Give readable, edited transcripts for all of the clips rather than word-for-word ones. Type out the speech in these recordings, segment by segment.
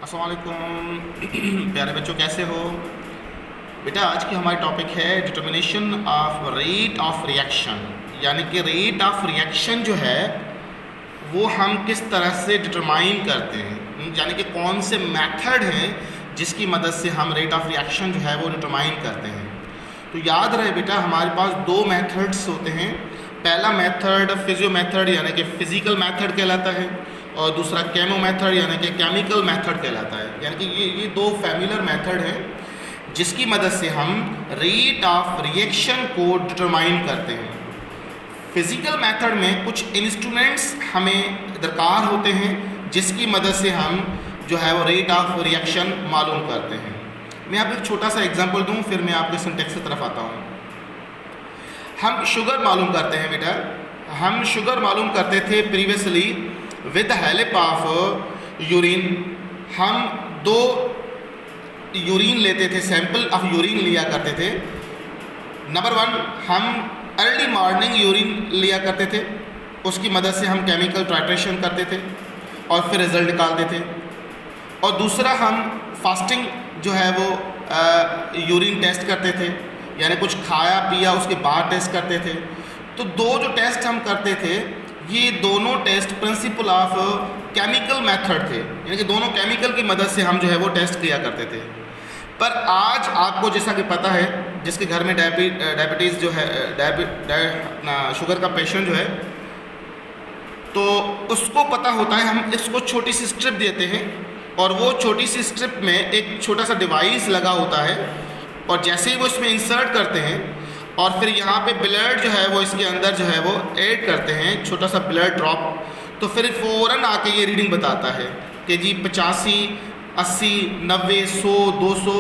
अस्सलाम वालेकुम प्यारे बच्चों, कैसे हो बेटा। आज की हमारी टॉपिक है determination of rate of reaction, यानी कि रेट ऑफ रिएक्शन जो है वो हम किस तरह से डिटरमाइन करते हैं, यानी कि कौन से मेथड हैं जिसकी मदद से हम रेट ऑफ रिएक्शन जो है वो डिटरमाइन करते हैं। तो याद रहे बेटा, हमारे पास दो मेथड्स होते हैं। पहला मेथड फिजियो मेथड यानी कि फिजिकल मेथड कहलाता है, और दूसरा केमो मेथड यानी कि केमिकल मेथड कहलाता है। यानी कि ये दो फैमिलियर मेथड हैं जिसकी मदद से हम रेट ऑफ रिएक्शन को डिटरमाइन करते हैं। फिजिकल मेथड में कुछ इंस्ट्रूमेंट्स हमें दरकार होते हैं जिसकी मदद से हम जो है वो रेट ऑफ रिएक्शन मालूम करते हैं। मैं आपको एक छोटा सा एग्जांपल दूं, फिर मैं आपके सिंटेक्स की तरफ आता हूं। हम शुगर मालूम करते हैं बेटा, हम शुगर मालूम करते थे previously with help of urine. हम दो यूरिन लेते थे, सैंपल ऑफ यूरिन लिया करते थे। नंबर वन, हम अर्ली मॉर्निंग यूरिन लिया करते थे, उसकी मदद से हम केमिकल टाइट्रेशन करते थे और फिर रिज़ल्ट निकालते थे। और दूसरा, हम फास्टिंग जो है वो यूरिन टेस्ट करते थे, यानी कुछ खाया पिया उसके बाद टेस्ट करते थे। तो दो जो टेस्ट हम करते थे, ये दोनों test principle of chemical method थे, यानी कि दोनों केमिकल की मदद से हम जो है वो टेस्ट किया करते थे। पर आज आपको जैसा कि पता है, जिसके घर में डायबिटीज़ जो है अपना शुगर का पेशेंट जो है, तो उसको पता होता है हम इसको छोटी सी स्ट्रिप देते हैं और वो छोटी सी स्ट्रिप में एक छोटा सा डिवाइस लगा होता है, और जैसे ही वो इसमें इंसर्ट करते हैं और फिर यहाँ पे ब्लड जो है वो इसके अंदर जो है वो ऐड करते हैं, छोटा सा ब्लड ड्रॉप, तो फिर फ़ौरन आके ये रीडिंग बताता है कि जी 85, 80, 90, 100, 200,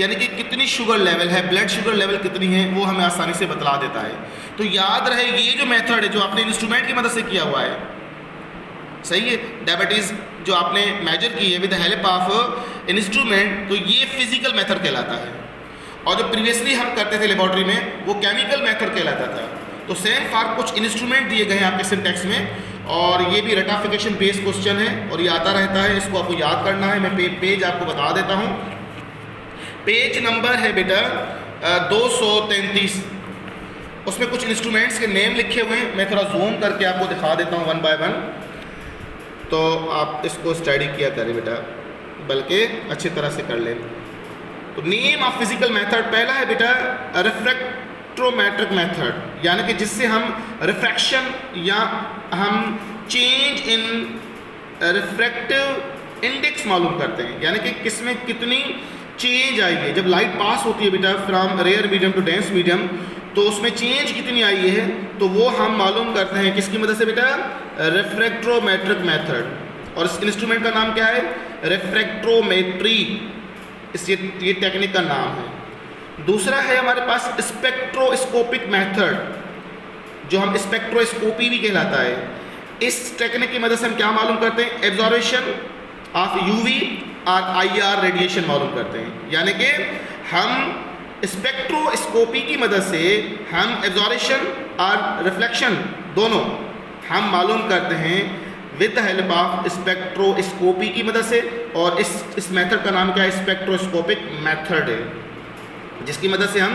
यानी कि कितनी शुगर लेवल है, ब्लड शुगर लेवल कितनी है, वो हमें आसानी से बतला देता है। तो याद रहे, ये जो मेथड है जो आपने इंस्ट्रूमेंट की मदद से किया हुआ है, सही है, डायबिटीज़ जो आपने मेजर की है विद हेल्प ऑफ इंस्ट्रूमेंट, तो ये फिजिकल मेथड कहलाता है। और जो प्रीवियसली हम करते थे लेबॉर्ट्री में, वो केमिकल मेथड कहलाता था। तो सेम फॉर कुछ इंस्ट्रूमेंट दिए गए हैं आपके सिंटेक्स में, और ये भी रेटाफिकेशन बेस्ड क्वेश्चन है और ये आता रहता है, इसको आपको याद करना है। मैं पेज आपको बता देता हूँ। पेज नंबर है बेटा 233, उसमें कुछ इंस्ट्रूमेंट्स के नेम लिखे हुए हैं। मैं थोड़ा जूम करके आपको दिखा देता हूँ वन बाय वन, तो आप इसको स्टडी किया करें बेटा, बल्कि अच्छी तरह से कर लें। तो नेम ऑफ फिजिकल मेथड पहला है बेटा रिफ्रैक्ट्रोमेट्रिक मेथड, यानी कि जिससे हम रिफ्रैक्शन या हम चेंज इन रिफ्रैक्टिव इंडेक्स मालूम करते हैं, यानी कि किसमें कितनी चेंज आई है। जब लाइट पास होती है बेटा from rare medium to dense medium, तो उसमें चेंज कितनी आई है, तो वो हम मालूम करते हैं किसकी मदद से बेटा, रिफ्रैक्ट्रोमेट्रिक मेथड। और इस इंस्ट्रूमेंट का नाम क्या है, रिफ्रैक्ट्रोमेट्री, ये टेक्निक का नाम है। दूसरा है हमारे पास स्पेक्ट्रोस्कोपिक मेथड, जो हम स्पेक्ट्रोस्कोपी भी कहलाता है। इस टेक्निक की मदद से हम क्या मालूम करते हैं, एब्जॉर्प्शन ऑफ यूवी और आईआर रेडिएशन मालूम करते हैं। यानी कि हम स्पेक्ट्रोस्कोपी की मदद से हम एब्जॉर्प्शन और रिफ्लेक्शन दोनों हम मालूम करते हैं विद हेल्प ऑफ स्पेक्ट्रोस्कोपी की मदद से। और इस मेथड का नाम क्या है, स्पेक्ट्रोस्कोपिक मेथड है, जिसकी मदद से हम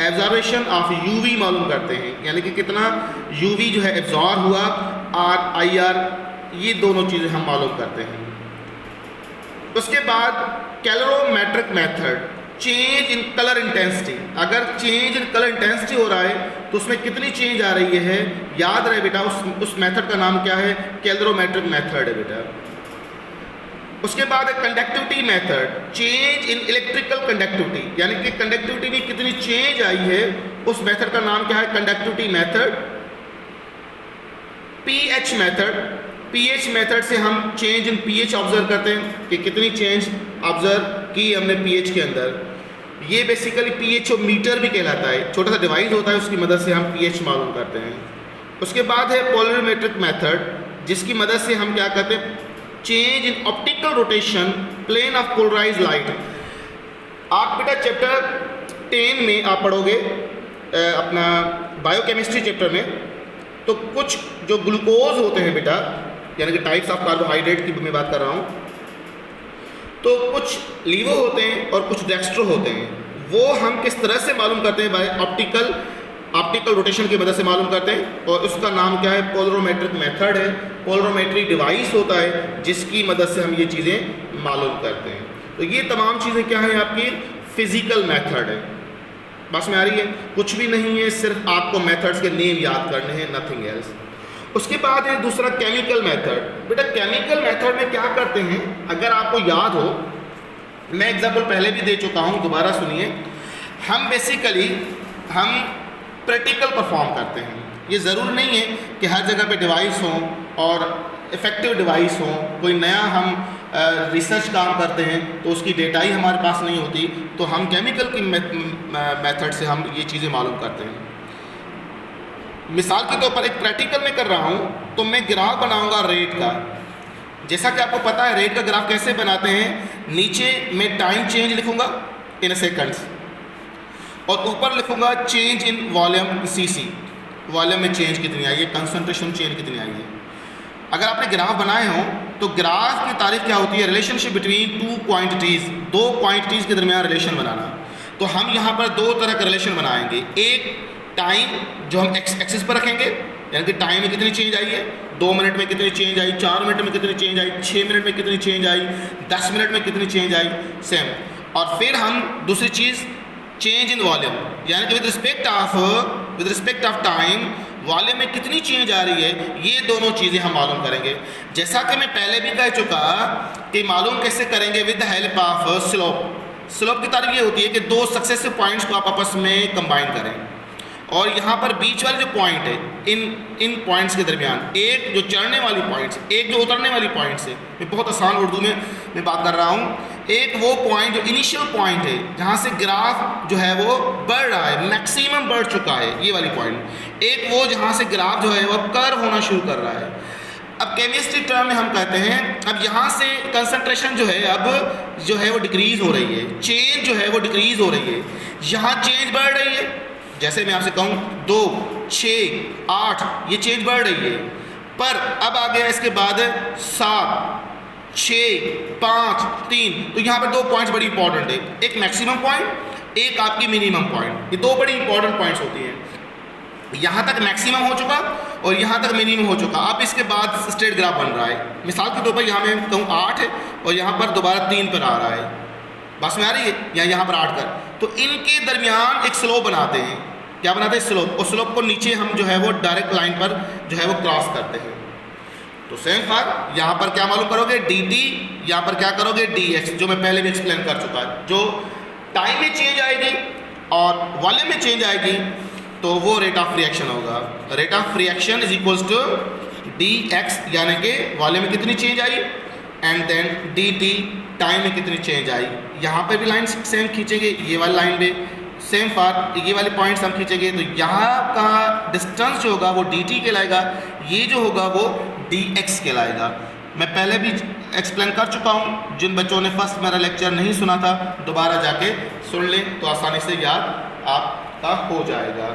एब्जॉर्प्शन ऑफ यूवी मालूम करते हैं, यानी कि कितना यूवी जो है एब्जॉर्ब हुआ, और आईआर, ये दोनों चीज़ें हम मालूम करते हैं। उसके बाद calorimetric method, change in colour intensity. अगर चेंज इन कलर इंटेंसिटी हो रहा है तो उसमें कितनी चेंज आ रही है, याद रहे बेटा उस मेथड का नाम क्या है, कैलोरीमेट्रिक मेथड है बेटा। उसके बाद है conductivity method, change in electrical conductivity, यानी कि कंडक्टिविटी में कितनी चेंज आई है, उस मेथड का नाम क्या है, conductivity method. PH method, pH method से हम चेंज इन पीएच ऑब्जर्व करते हैं कि कितनी चेंज ऑब्जर्व की हमने पीएच के अंदर। ये बेसिकली पीएच मीटर भी कहलाता है, छोटा सा डिवाइस होता है, उसकी मदद से हम पीएच मालूम करते हैं। उसके बाद है पोलरीमेट्रिक मेथड, जिसकी मदद से हम क्या करते हैं, change in optical rotation plane of polarised light. आप बेटा चैप्टर 10 में आप पढ़ोगे अपना बायोकेमिस्ट्री चैप्टर में, तो कुछ जो ग्लूकोज होते हैं बेटा, यानी कि टाइप्स ऑफ कार्बोहाइड्रेट की मैं बात कर रहा हूँ, तो कुछ लीवो होते हैं और कुछ डेक्स्ट्रो होते हैं, वो हम किस तरह से मालूम करते हैं? बाय ऑप्टिकल रोटेशन की मदद से मालूम करते हैं, और उसका नाम क्या है? पोलरोमेट्रिक मेथड है। पोलरोमेट्री डिवाइस होता है जिसकी मदद से हम ये चीज़ें मालूम करते हैं। तो ये तमाम चीज़ें क्या हैं? आपकी फिजिकल मेथड है। बस में आ रही है? कुछ भी नहीं है, सिर्फ आपको मेथड्स के नेम याद करने हैं, नथिंग एल्स। उसके बाद है दूसरा केमिकल मेथड। बेटा केमिकल मेथड में क्या करते हैं? अगर आपको याद हो, मैं एग्जाम्पल पहले भी दे चुका हूँ, दोबारा सुनिए। हम बेसिकली प्रैक्टिकल परफॉर्म करते हैं। ये ज़रूर नहीं है कि हर जगह पे डिवाइस हो और इफ़ेक्टिव डिवाइस हो। कोई नया हम रिसर्च काम करते हैं तो उसकी डेटा ही हमारे पास नहीं होती, तो हम केमिकल की मेथड से हम ये चीज़ें मालूम करते हैं। मिसाल के तौर पर एक प्रैक्टिकल में कर रहा हूँ तो मैं ग्राफ बनाऊँगा रेट का। जैसा कि आपको पता है रेट का ग्राफ कैसे बनाते हैं? नीचे मैं टाइम चेंज लिखूँगा इन सेकंड्स, और ऊपर लिखूँगा change in volume CC, volume में चेंज कितनी आई है, कंसंट्रेशन चेंज कितनी आई है। अगर आपने ग्राफ बनाए हों तो ग्राफ की तारीफ क्या होती है? रिलेशनशिप बिटवीन टू क्वांटिटीज़, दो क्वांटिटीज़ के दरमियान रिलेशन बनाना। तो हम यहाँ पर दो तरह का रिलेशन बनाएंगे। एक टाइम जो हम एक्सिस पर रखेंगे, यानी कि टाइम में कितनी चेंज आई है, 2 मिनट में कितनी चेंज आई, 4 मिनट में कितनी चेंज आई, 6 मिनट में कितनी चेंज आई, 10 मिनट में कितनी चेंज आई, सेम। और फिर हम दूसरी चीज़ चेंज इन वॉल्यूम, यानी कि with respect of time volume में कितनी चेंज आ रही है, ये दोनों चीज़ें हम मालूम करेंगे। जैसा कि मैं पहले भी कह चुका कि मालूम कैसे करेंगे? With the help of slope. Slope की तारीफ ये होती है कि दो सक्सेसिव पॉइंट्स को आप आपस में कंबाइन करें, और यहाँ पर बीच वाले जो पॉइंट है, इन पॉइंट्स के दरमियान एक जो चढ़ने वाली पॉइंट्स, एक जो उतरने वाली पॉइंट्स है। मैं बहुत आसान उर्दू में मैं बात कर रहा हूँ। एक वो पॉइंट जो इनिशियल पॉइंट है जहाँ से ग्राफ जो है वो बढ़ रहा है, मैक्सिमम बढ़ चुका है, ये वाली पॉइंट। एक वो जहाँ से ग्राफ जो है वो कर्व होना शुरू कर रहा है। अब केमिस्ट्री टर्म में हम कहते हैं अब यहाँ से कंसंट्रेशन जो है अब जो है वो डिक्रीज़ हो रही है, चेंज जो है वो डिक्रीज़ हो रही है। यहाँ चेंज बढ़ रही है, जैसे मैं आपसे कहूँ 2, 6, 8, ये चेंज बढ़ रही है। पर अब आ गया इसके बाद 7, 6, 5, 3, तो यहाँ पर दो पॉइंट्स बड़ी इंपॉर्टेंट है। एक मैक्सिमम पॉइंट, एक आपकी मिनिमम पॉइंट। ये दो बड़ी इंपॉर्टेंट पॉइंट्स होती हैं। यहाँ तक मैक्सिमम हो चुका और यहाँ तक मिनिमम हो चुका। अब इसके बाद स्ट्रेट ग्राफ बन रहा है। मिसाल के तौर पर यहाँ मैं कहूँ 8 है और यहाँ पर दोबारा 3 पर आ रहा है। बस में आ रही है? या यहाँ पर 8 कर, तो इनके दरमियान एक स्लोप बनाते हैं। क्या बनाते हैं? स्लोप। और स्लोप को नीचे हम जो है वो डायरेक्ट लाइन पर जो है वो क्रॉस करते हैं। तो सेम फॉर यहाँ पर क्या मालूम करोगे? dt, यहाँ पर क्या करोगे? dx, जो मैं पहले भी एक्सप्लेन कर चुका। जो टाइम में चेंज आएगी और वॉल्यूम में चेंज आएगी तो वो रेट ऑफ रिएक्शन होगा। Rate of reaction is equals to dx, यानी कि वॉल्यूम में कितनी चेंज आई, एंड देन dt, टाइम में कितनी चेंज आई। यहाँ पर भी लाइन सेम खींचेंगे, ये वाली लाइन में सेम फॉर ये वाले पॉइंट्स हम खींचेंगे, तो यहाँ का डिस्टेंस जो होगा वो dt कहलाएगा, ये जो होगा वो dx कहलाएगा। मैं पहले भी एक्सप्लेन कर चुका हूँ। जिन बच्चों ने फर्स्ट मेरा लेक्चर नहीं सुना था दोबारा जाके सुन लें तो आसानी से याद आपका हो जाएगा।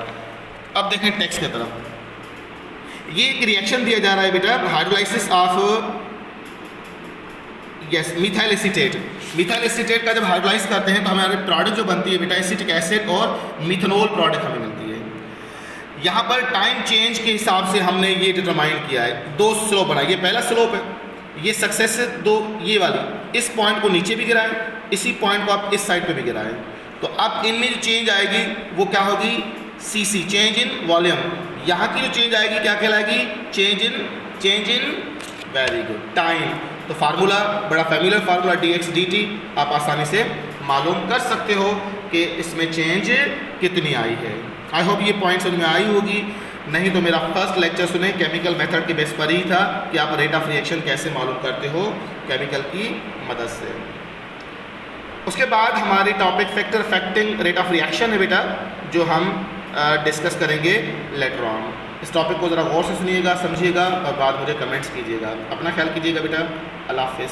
अब देखें टेक्स्ट की तरफ। ये एक रिएक्शन दिया जा रहा है बेटा, hydrolysis of methyl acetate. Methyl acetate का जब हाइड्रोलाइज करते हैं तो हमारे प्रोडक्ट जो बनती है बेटा एसिटिक एसिड और मिथेनॉल प्रोडक्ट हमें मिलती है। यहाँ पर टाइम चेंज के हिसाब से हमने ये डिटरमाइन किया है। दो स्लोप बनाए, ये पहला स्लोप है, ये सक्सेसिव दो, ये वाली इस पॉइंट को नीचे भी गिराएं, इसी पॉइंट को आप इस साइड पे भी गिराएं। तो अब इनमें जो चेंज आएगी वो क्या होगी? CC, change in volume. यहाँ की जो चेंज आएगी क्या कहलाएगी? Change in very good time. तो फार्मूला बड़ा फैमिलियर फार्मूला dx dt, आप आसानी से मालूम कर सकते हो कि इसमें चेंज कितनी आई है। आई होप ये पॉइंट समझ में आई होगी। नहीं तो मेरा फर्स्ट लेक्चर सुने, केमिकल मेथड के बेस पर ही था कि आप रेट ऑफ रिएक्शन कैसे मालूम करते हो केमिकल की मदद से। उसके बाद हमारी topic factor affecting rate of reaction है बेटा, जो हम डिस्कस करेंगे लेटर ऑन। इस टॉपिक को ज़रा गौर से सुनिएगा, समझिएगा और बाद मुझे कमेंट्स कीजिएगा। अपना ख्याल कीजिएगा बेटा। अल्लाह हाफ़िज़।